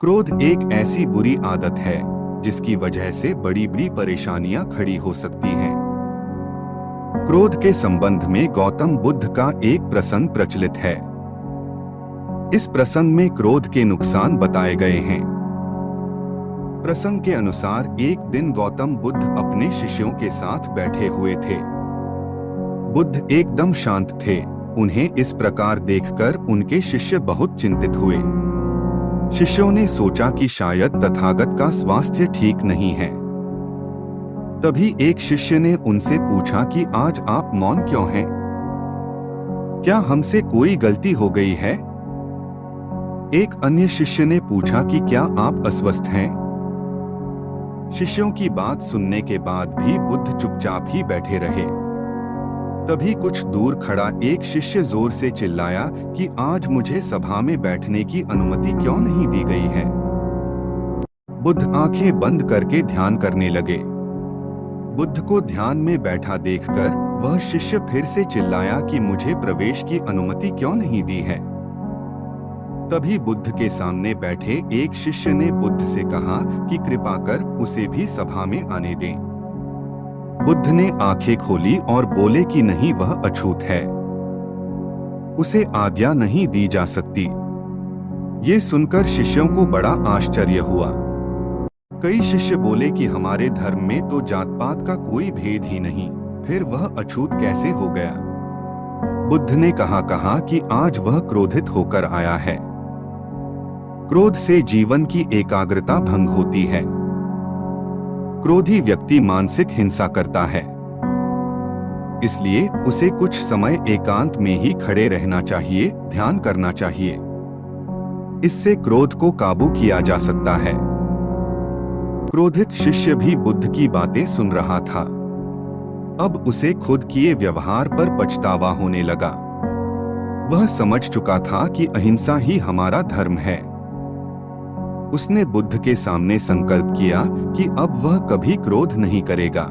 क्रोध एक ऐसी बुरी आदत है जिसकी वजह से बड़ी बड़ी परेशानियां खड़ी हो सकती हैं। क्रोध के संबंध में गौतम बुद्ध का एक प्रसंग प्रचलित है। इस प्रसंग में क्रोध के नुकसान बताए गए हैं। प्रसंग के अनुसार एक दिन गौतम बुद्ध अपने शिष्यों के साथ बैठे हुए थे। बुद्ध एकदम शांत थे। उन्हें इस प्रकार देखकर उनके शिष्य बहुत चिंतित हुए। शिष्यों ने सोचा कि शायद तथागत का स्वास्थ्य ठीक नहीं है। तभी एक शिष्य ने उनसे पूछा कि आज आप मौन क्यों हैं? क्या हमसे कोई गलती हो गई है? एक अन्य शिष्य ने पूछा कि क्या आप अस्वस्थ हैं? शिष्यों की बात सुनने के बाद भी बुद्ध चुपचाप ही बैठे रहे। तभी कुछ दूर खड़ा एक शिष्य जोर से चिल्लाया कि आज मुझे सभा में बैठने की अनुमति क्यों नहीं दी गई है? बुद्ध आंखें बंद करके ध्यान करने लगे। बुद्ध को ध्यान में बैठा देखकर वह शिष्य फिर से चिल्लाया कि मुझे प्रवेश की अनुमति क्यों नहीं दी है? तभी बुद्ध के सामने बैठे एक शिष्य ने बुद्ध से कहा कि कृपा कर उसे भी सभा में आने दें। बुद्ध ने आंखें खोली और बोले कि नहीं, वह अछूत है, उसे आज्ञा नहीं दी जा सकती। ये सुनकर शिष्यों को बड़ा आश्चर्य हुआ। कई शिष्य बोले कि हमारे धर्म में तो जात पात का कोई भेद ही नहीं, फिर वह अछूत कैसे हो गया? बुद्ध ने कहा कि आज वह क्रोधित होकर आया है। क्रोध से जीवन की एकाग्रता भंग होती है। क्रोधी व्यक्ति मानसिक हिंसा करता है, इसलिए उसे कुछ समय एकांत में ही खड़े रहना चाहिए, ध्यान करना चाहिए। इससे क्रोध को काबू किया जा सकता है। क्रोधित शिष्य भी बुद्ध की बातें सुन रहा था। अब उसे खुद किए व्यवहार पर पछतावा होने लगा। वह समझ चुका था कि अहिंसा ही हमारा धर्म है। उसने बुद्ध के सामने संकल्प किया कि अब वह कभी क्रोध नहीं करेगा।